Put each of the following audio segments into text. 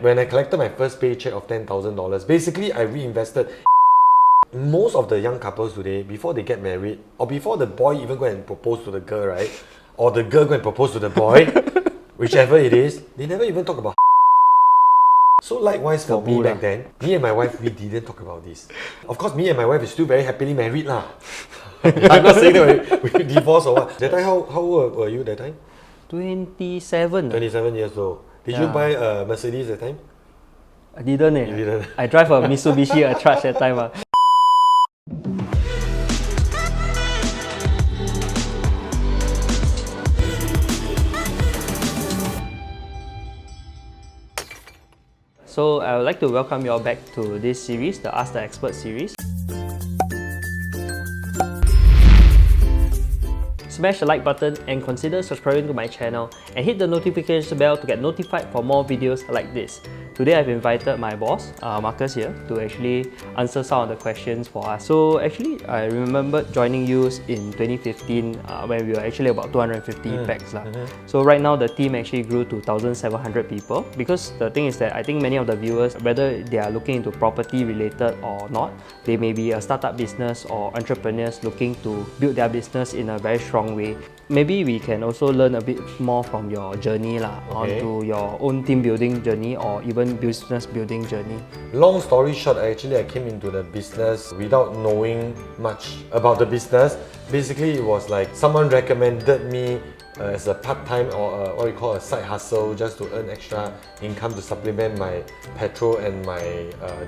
When I collected my first paycheck of $10,000, basically I reinvested. Most of the young couples today, before they get married, or before the boy even go and propose to the girl, right? Or the girl go and propose to the boy, whichever it is, they never even talk about. So likewise for me back then, me and my wife, we didn't talk about this. Of course, me and my wife is still very happily married lah. I'm not saying that we divorced or what. That time, how old were you that time? 27. 27 years old. Did you buy a Mercedes that time? I didn't. You didn't. I drive a Mitsubishi Attrage that time. So I would like to welcome you all back to this series, the Ask the Expert series. Smash the like button and consider subscribing to my channel and hit the notification bell to get notified for more videos like this. Today I've invited my boss, Marcus here, to actually answer some of the questions for us. So actually, I remember joining you in 2015 when we were actually about 250 packs. So right now the team actually grew to 1,700 people, because the thing is that I think many of the viewers, whether they are looking into property related or not, they may be a startup business or entrepreneurs looking to build their business in a very strong way. Maybe we can also learn a bit more from your journey onto your own team building journey or even business building journey. Long story short, I came into the business without knowing much about the business. Basically, it was like someone recommended me as a part-time or what we call a side hustle, just to earn extra income to supplement my petrol and my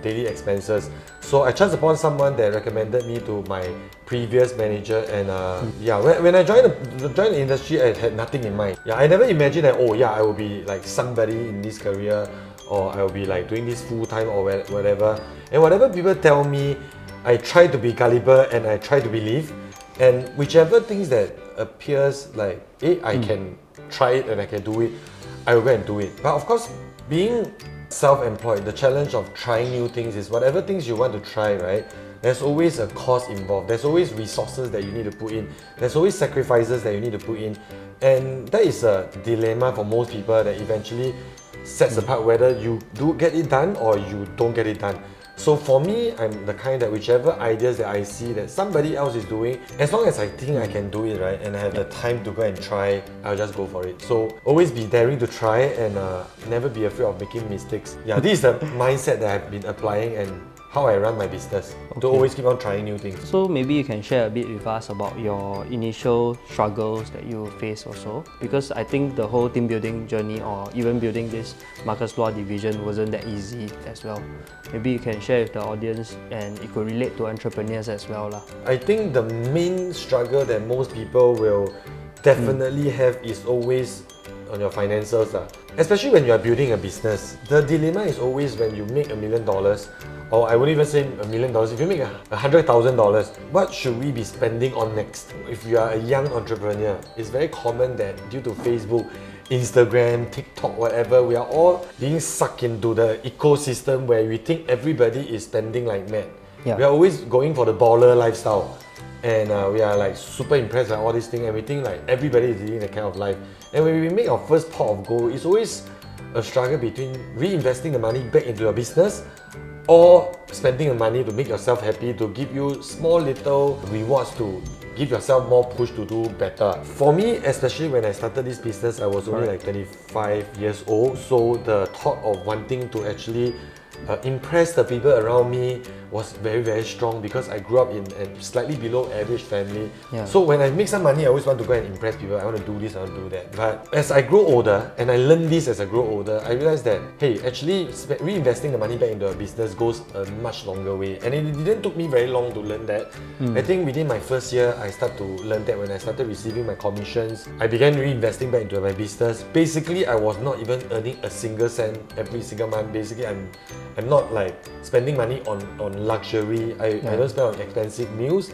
daily expenses. So I chanced upon someone that recommended me to my previous manager, and when I joined the industry, I had nothing in mind. I never imagined that I will be like somebody in this career, or I will be like doing this full-time or whatever. And whatever people tell me, I try to be gullible and I try to believe. And whichever things that appears like, I can try it and I can do it, I will go and do it. But of course, being self-employed, the challenge of trying new things is whatever things you want to try, right? There's always a cost involved. There's always resources that you need to put in. There's always sacrifices that you need to put in. And that is a dilemma for most people that eventually sets apart whether you do get it done or you don't get it done. So for me, I'm the kind that whichever ideas that I see that somebody else is doing, as long as I think I can do it, right, and I have the time to go and try, I'll just go for it. So always be daring to try and never be afraid of making mistakes. This is the mindset that I've been applying and how I run my business, to always keep on trying new things. So maybe you can share a bit with us about your initial struggles that you faced also, because I think the whole team building journey or even building this Marcus Law division wasn't that easy as well. Maybe you can share with the audience and it could relate to entrepreneurs as well. I think the main struggle that most people will definitely have is always on your finances. Especially when you are building a business. The dilemma is always when you make $1 million, or I wouldn't even say $1 million, if you make $100,000, what should we be spending on next? If you are a young entrepreneur, it's very common that due to Facebook, Instagram, TikTok, whatever, we are all being sucked into the ecosystem where we think everybody is spending like mad. We are always going for the baller lifestyle. And we are like super impressed by all these things, and we think like everybody is living that kind of life. And when we make our first pot of gold, it's always a struggle between reinvesting the money back into your business or spending the money to make yourself happy, to give you small little rewards to give yourself more push to do better. For me, especially when I started this business, I was only like 25 years old. So the thought of wanting to actually impress the people around me was very, very strong, because I grew up in a slightly below average family. So when I make some money, I always want to go and impress people. I want to do this, I want to do that. But as I grow older, and I learn this as I grow older, I realized that, hey, actually reinvesting the money back into a business goes a much longer way. And it didn't took me very long to learn that. I think within my first year, I started to learn that when I started receiving my commissions. I began reinvesting back into my business. Basically, I was not even earning a single cent every single month. Basically, I'm not like spending money on luxury. I don't spend on expensive meals.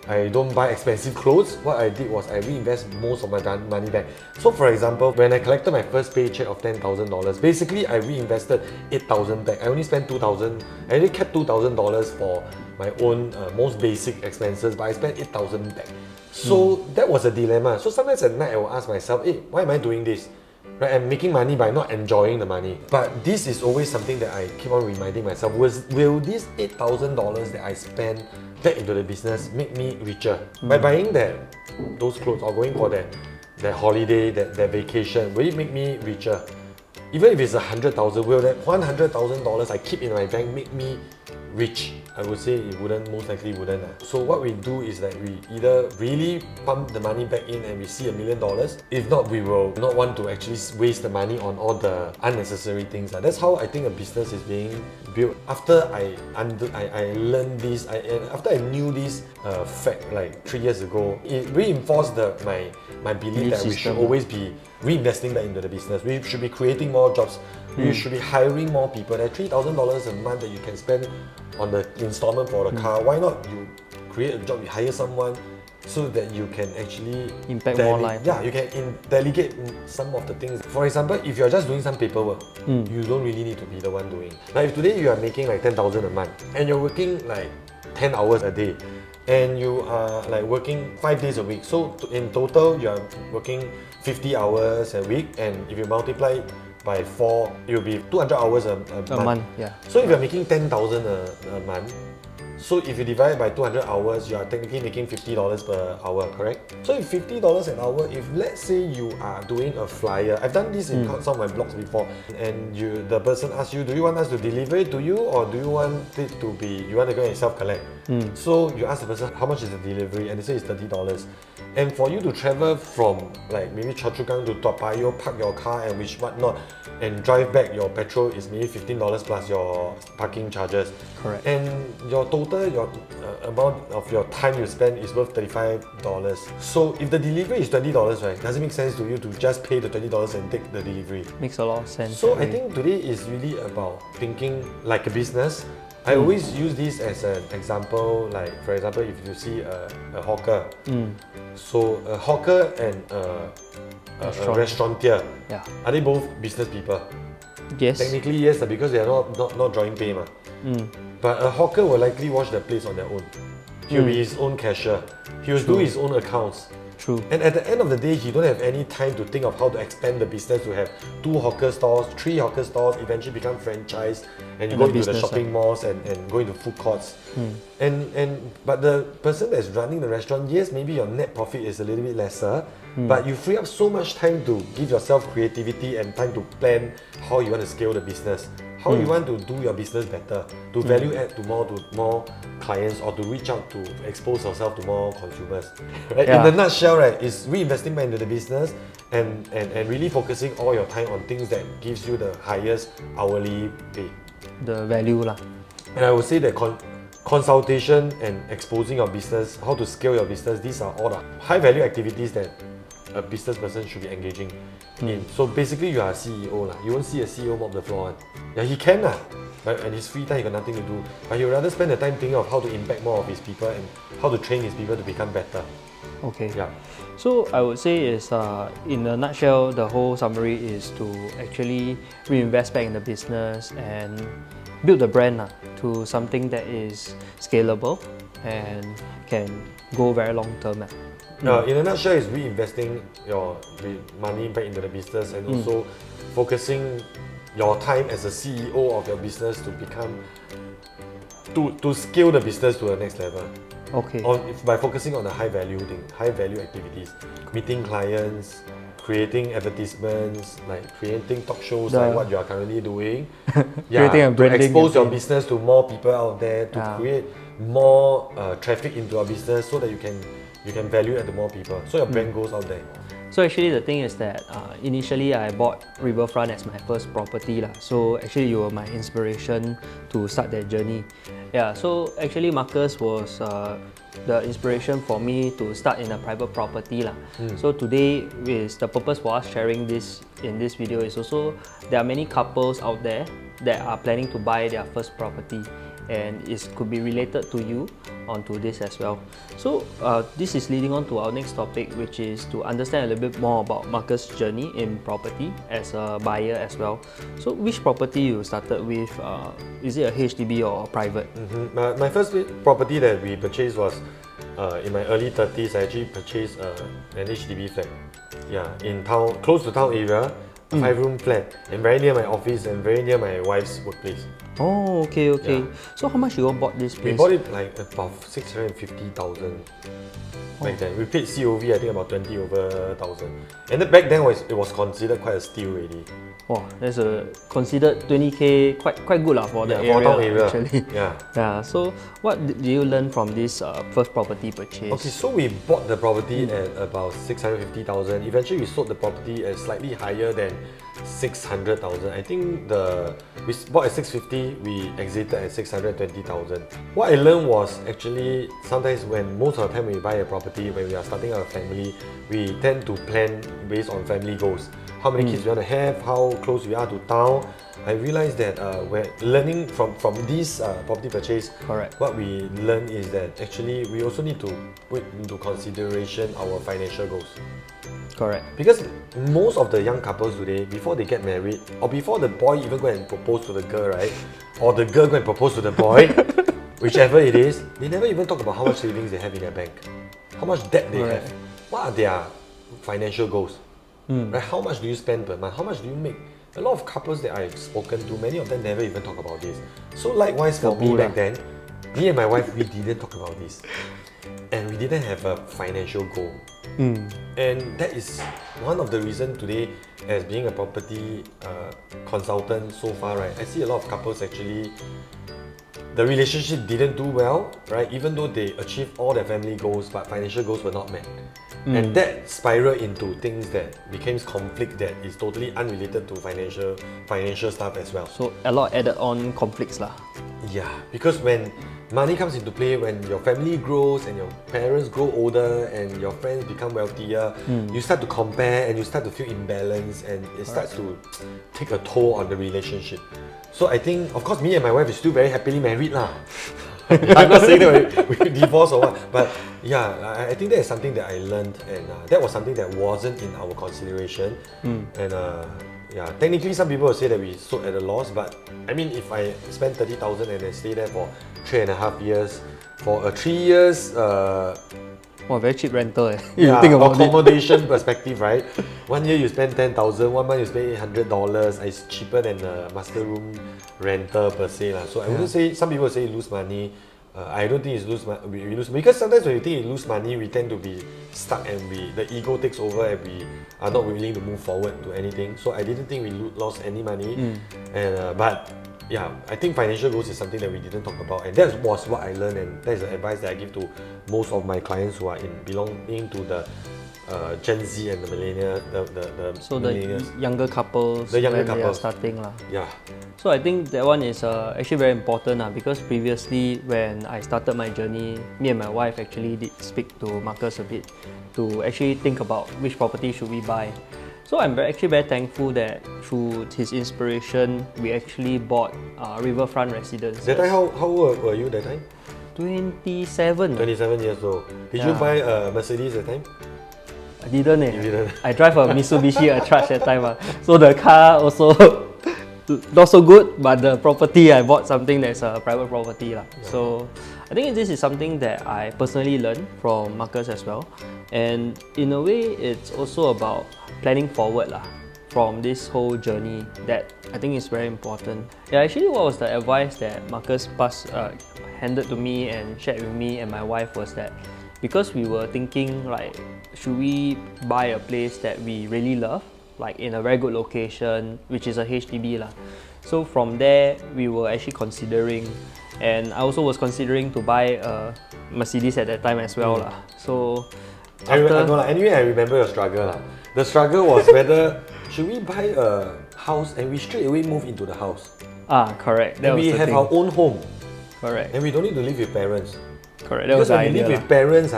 I don't buy expensive clothes. What I did was I reinvest most of my money back. So for example, when I collected my first paycheck of $10,000, basically I reinvested $8,000 back. I only spent $2,000. I only kept $2,000 for my own most basic expenses, but I spent $8,000 back. So that was a dilemma. So sometimes at night I will ask myself, hey, why am I doing this? right? I'm making money by not enjoying the money. But this is always something that I keep on reminding myself. Will this $8,000 that I spend back into the business make me richer? By buying those clothes or going for that holiday, that vacation, will it make me richer? Even if it's 100,000, will that $100,000 I keep in my bank make me rich? I would say it wouldn't, most likely wouldn't. So what we do is that we either really pump the money back in and we see $1 million. If not, we will not want to actually waste the money on all the unnecessary things. That's how I think a business is being built. After I learned this, after I knew this fact like 3 years ago, it reinforced my belief that we should always be reinvesting back into the business. We should be creating more jobs. You should be hiring more people. That $3,000 a month that you can spend on the installment for the car, why not you create a job, you hire someone so that you can actually impact more life. Yeah, you can delegate some of the things. For example, if you're just doing some paperwork, you don't really need to be the one doing. Like if today you are making like 10,000 a month and you're working like 10 hours a day and you are like working 5 days a week, so in total you are working 50 hours a week, and if you multiply by 4, it will be 200 hours a month. Yeah. So if you're making 10,000 a month, so if you divide it by 200 hours, you are technically making $50 per hour, correct? So if $50 an hour, if let's say you are doing a flyer, I've done this in some of my blogs before, and the person asks you, do you want us to deliver it to you, or do you want it to be, you want to go and self-collect? So you ask the person, how much is the delivery? And they say it's $30. And for you to travel from like maybe Choa Chu Kang to Toa Payoh, park your car and which whatnot, and drive back, your petrol is maybe $15 plus your parking charges. Correct. And your total, your amount of your time you spend is worth $35. So if the delivery is $20, right, does it make sense to you to just pay the $20 and take the delivery? Makes a lot of sense. So I think today is really about thinking like a business. I always use this as an example, like for example, if you see a hawker. So a hawker and a restaurateur, are they both business people? Yes. Technically yes, because they are not drawing pay. But a hawker will likely wash the plates on their own. He'll be his own cashier. He'll do his own accounts. True. And at the end of the day, he don't have any time to think of how to expand the business to have 2 hawker stores, 3 hawker stores, eventually become franchise, and you go into the shopping malls and go into food courts. But the person that's running the restaurant, yes, maybe your net profit is a little bit lesser, but you free up so much time to give yourself creativity and time to plan how you want to scale the business. How you want to do your business better, to value add to more clients, or to reach out to expose yourself to more consumers. Right? In a nutshell, right, is reinvesting back into the business and really focusing all your time on things that gives you the highest hourly pay. The value lah. And I would say that consultation and exposing your business, how to scale your business, these are all the high value activities that a business person should be engaging in. So basically you are a CEO lah. You won't see a CEO mop the floor. Yeah, he can lah. Right? And his free time he got nothing to do. But he would rather spend the time thinking of how to impact more of his people and how to train his people to become better. Okay. Yeah. So I would say is in a nutshell, the whole summary is to actually reinvest back in the business and build the brand to something that is scalable and can go very long term. In a nutshell, is reinvesting your money back into the business and also focusing your time as a CEO of your business to become to scale the business to the next level. Okay. By focusing on the high value activities, meeting clients, creating advertisements, like creating talk shows like what you are currently doing. Creating a branding to expose your business to more people out there, to create more traffic into your business so that you can value add to more people. So your brand goes out there. So actually the thing is that initially I bought Riverfront as my first property lah. So actually you were my inspiration to start that journey. Yeah, so actually Marcus was the inspiration for me to start in a private property lah. So today is the purpose for us sharing this in this video is also there are many couples out there that are planning to buy their first property, and it could be related to you onto this as well. So this is leading on to our next topic, which is to understand a little bit more about Marcus' journey in property as a buyer as well. So which property you started with? Is it a HDB or private? My first property that we purchased was in my early 30s. I actually purchased an HDB flat. Yeah, in town, close to town area. a 5-room flat, and very near my office and very near my wife's workplace. Oh, okay, okay. Yeah. So how much you all bought this place? We bought it like about 650,000 back then. We paid COV I think about 20 over 1,000. And then back then it was considered quite a steal already. Oh, that's a considered 20k quite good lah for the Yeah, for town area area. actually. Yeah. Yeah. So what did you learn from this first property purchase? Okay, so we bought the property at about 650,000. Eventually, we sold the property at slightly higher than 600,000. I think we bought at 650, we exited at 620,000. What I learned was actually sometimes most of the time when we buy a property, when we are starting our family, we tend to plan based on family goals. How many kids we want to have, how close we are to town. I realized that we're learning from this property purchase. Correct. What we learn is that actually we also need to put into consideration our financial goals. Correct. Because most of the young couples today, before they get married, or before the boy even go and propose to the girl, right? Or the girl go and propose to the boy, whichever it is, they never even talk about how much savings they have in their bank, how much debt they have, what are their financial goals, right? How much do you spend per month? How much do you make? A lot of couples that I've spoken to, many of them never even talk about this. So likewise for me back then, me and my wife, we didn't talk about this. And we didn't have a financial goal. And that is one of the reasons today, as being a property consultant so far, right, I see a lot of couples actually, the relationship didn't do well, right, even though they achieved all their family goals, but financial goals were not met. And that spiraled into things that becomes conflict that is totally unrelated to financial stuff as well. So a lot added on conflicts lah. Yeah, because when money comes into play, when your family grows and your parents grow older and your friends become wealthier, you start to compare and you start to feel imbalanced and it starts to take a toll on the relationship. So I think, of course, me and my wife is still very happily married lah. I'm not saying that we divorced or what, but yeah, I think that is something that I learned, and that was something that wasn't in our consideration. And yeah, technically some people will say that we sold at a loss, but I mean, if I spend 30,000 and then stay there for 3.5 years, for a 3 years, very cheap rental. yeah, You think about accommodation perspective, right? 1 year you spend 10,000, 1 month you spend $800. It's cheaper than the master room rental per se lah. So I wouldn't say, some people say lose money. I don't think it's we lose, because sometimes when we think we lose money, we tend to be stuck and the ego takes over and we are not willing to move forward to anything. So I didn't think we lost any money, and but yeah, I think financial goals is something that we didn't talk about, and that was what I learned, and that is the advice that I give to most of my clients who are belonging to the Gen Z and the millennial, So millennials. the younger couples, The younger when they are couples. starting lah. Yeah. So I think that one is actually very important because previously when I started my journey, me and my wife actually did speak to Marcus a bit to actually think about which property should we buy. So I'm actually very thankful that through his inspiration, we actually bought Riverfront Residences. That time, how old were you that time? 27. 27 years old. Did you buy a Mercedes that time? I didn't. You didn't? I drive a Mitsubishi Attrage that time. So the car also not so good, but the property I bought something that's a private property lah. Yeah. So I think this is something that I personally learned from Marcus as well. And in a way, it's also about planning forward lah from this whole journey that I think is very important. Yeah, actually what was the advice that Marcus handed to me and shared with me and my wife was that because we were thinking like, should we buy a place that we really love, like in a very good location, which is a HDB lah. So from there, we were actually considering, and I also was considering to buy a Mercedes at that time as well lah. So anyway, I remember your struggle lah. The struggle was whether should we buy a house and we straight away move into the house. Correct. And we have our own home. Correct. And we don't need to live with parents. Correct. That was because the when you idea live with parents,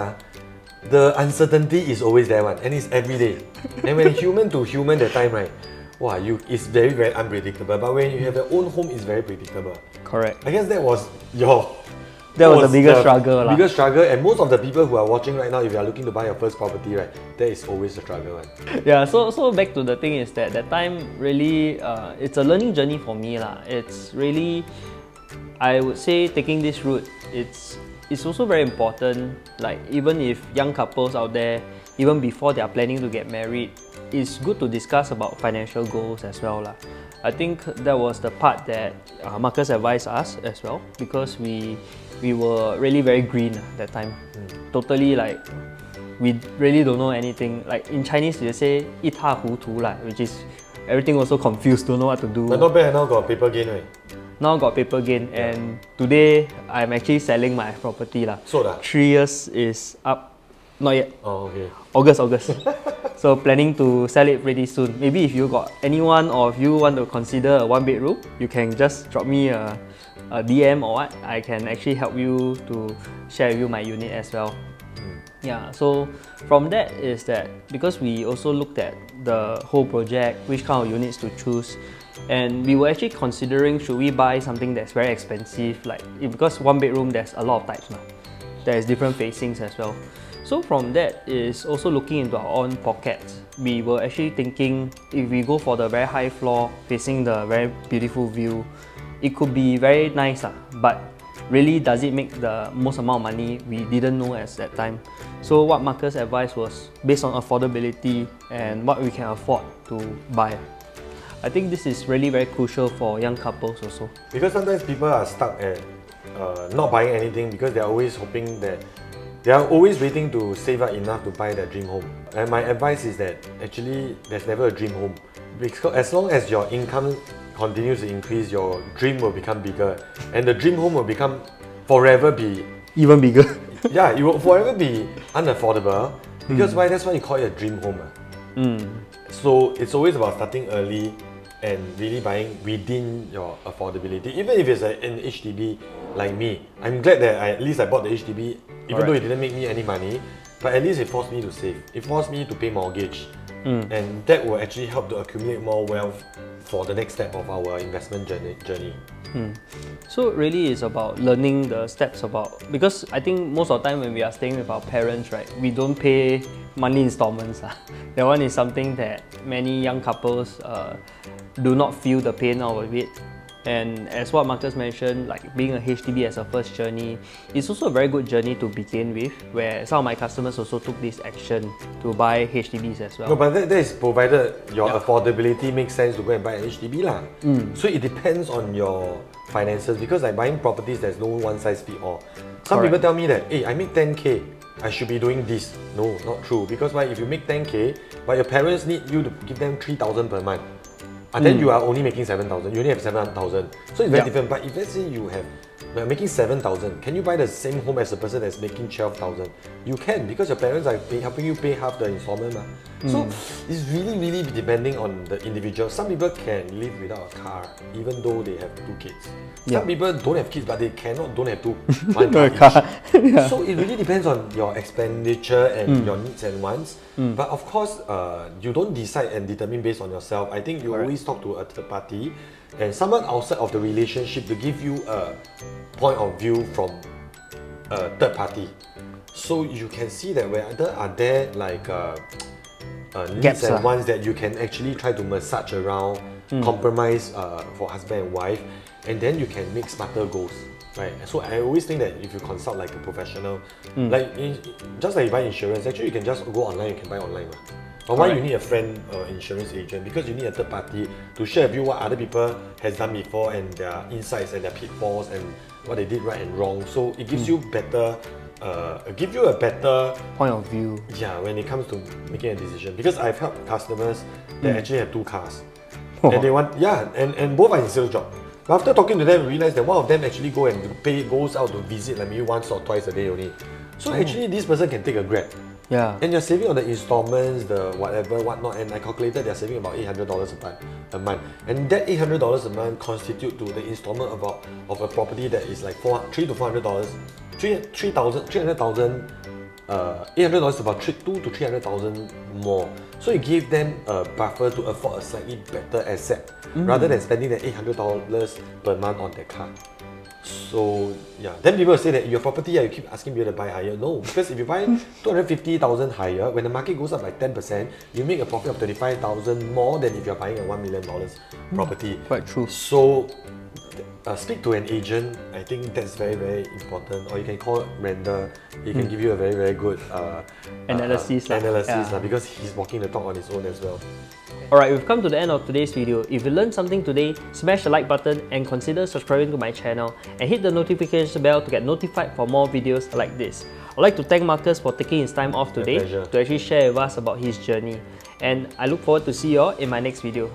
the uncertainty is always there one, and it's every day. And when human to human that time, right, wow, it's very, very unpredictable. But when you have your own home, it's very predictable. Correct. I guess that was the biggest struggle lah. Biggest struggle, and most of the people who are watching right now, if you are looking to buy your first property, right, that is always a struggle one. Yeah, so back to the thing is that time really, it's a learning journey for me lah. It's really, I would say taking this route, it's also very important, like even if young couples out there, even before they are planning to get married, it's good to discuss about financial goals as well lah. I think that was the part that Marcus advised us as well, because we were really very green that time. Totally like we really don't know anything. Like in Chinese they say 一塌糊涂 lah, which is everything also confused, don't know what to do. But not bad, now got paper gain, right? Now got paper gain, and today I'm actually selling my property lah. Sold ah? 3 years is up, not yet. Oh, okay. August. So planning to sell it pretty soon. Maybe if you got anyone, or if you want to consider a 1 bedroom, you can just drop me a DM or what. I can actually help you to share with you my unit as well. Yeah, so from that is that because we also looked at the whole project, which kind of units to choose, and we were actually considering should we buy something that's very expensive, like because 1 bedroom there's a lot of types now. There's different facings as well. So from that is also looking into our own pockets. We were actually thinking if we go for the very high floor facing the very beautiful view, it could be very nice but really does it make the most amount of money? We didn't know at that time. So what Marcus advised was based on affordability and what we can afford to buy. I think this is really very crucial for young couples also. Because sometimes people are stuck at not buying anything because they're always hoping that they are always waiting to save up enough to buy their dream home. And my advice is that actually there's never a dream home. Because as long as your income continues to increase, your dream will become bigger, and the dream home will become forever be Even bigger. yeah, it will forever be unaffordable. Because why? That's why you call it a dream home. So it's always about starting early and really buying within your affordability. Even if it's an HDB like me, I'm glad that at least I bought the HDB, even though it didn't make me any money, but at least it forced me to save. It forced me to pay mortgage. And that will actually help to accumulate more wealth for the next step of our investment journey. So really it's about learning the steps about, because I think most of the time when we are staying with our parents, right, we don't pay monthly installments. That one is something that many young couples do not feel the pain out of it. And as what Marcus mentioned, like being a HDB as a first journey, it's also a very good journey to begin with, where some of my customers also took this action to buy HDBs as well. No, but that is provided your affordability makes sense to go and buy an HDB lah. So it depends on your finances, because like buying properties, there's no one size fit all. Some people tell me that, hey, I make 10k, I should be doing this. No, not true. Because why? If you make 10k, but your parents need you to give them 3,000 per month, and then you are only making 7,000, you only have 7,000. So it's very different. But if let's say you are making 7,000, can you buy the same home as the person that's making 12,000? You can, because your parents are helping you pay half the installment. So it's really depending on the individual. Some people can live without a car even though they have 2 kids. Some people don't have kids, but they don't have two. One car each. So it really depends on your expenditure and your needs and wants. But of course, you don't decide and determine based on yourself. I think you always talk to a third party and someone outside of the relationship to give you a point of view from a third party. So you can see that whether are there like needs and wants that you can actually try to massage around, compromise for husband and wife, and then you can make smarter goals. Right, so I always think that if you consult like a professional, just like you buy insurance, actually you can just go online, you can buy online. But why you need a friend insurance agent? Because you need a third party to share with you what other people has done before and their insights and their pitfalls and what they did right and wrong. So it gives you better, a better point of view. Yeah, when it comes to making a decision. Because I've helped customers that actually have 2 cars, and they want and both are in sales job. But after talking to them, we realized that one of them actually goes out to visit like maybe once or twice a day only. So actually this person can take a Grab. Yeah. And you're saving on the installments, the whatnot, and I calculated they're saving about $800 a month. And that $800 a month constitute to the installment of a property that is like $300 to $400, $300,000. $800 is about $200,000 to $300,000 more. So it gave them a buffer to afford a slightly better asset rather than spending that $800 per month on their car. So yeah, then people will say that your property, you keep asking people to buy higher. No, because if you buy 250,000 higher, when the market goes up by 10%, you make a profit of 25,000 more than if you're buying a $1 million property. Quite true. So speak to an agent I think that's very, very important. Or you can call Render. He can give you a very, very good Analysis, because he's walking the talk on his own as well. Alright, we've come to the end of today's video. If you learned something today, smash the like button and consider subscribing to my channel and hit the notification bell to get notified for more videos like this. I'd like to thank Marcus for taking his time off today to actually share with us about his journey. And I look forward to see you all in my next video.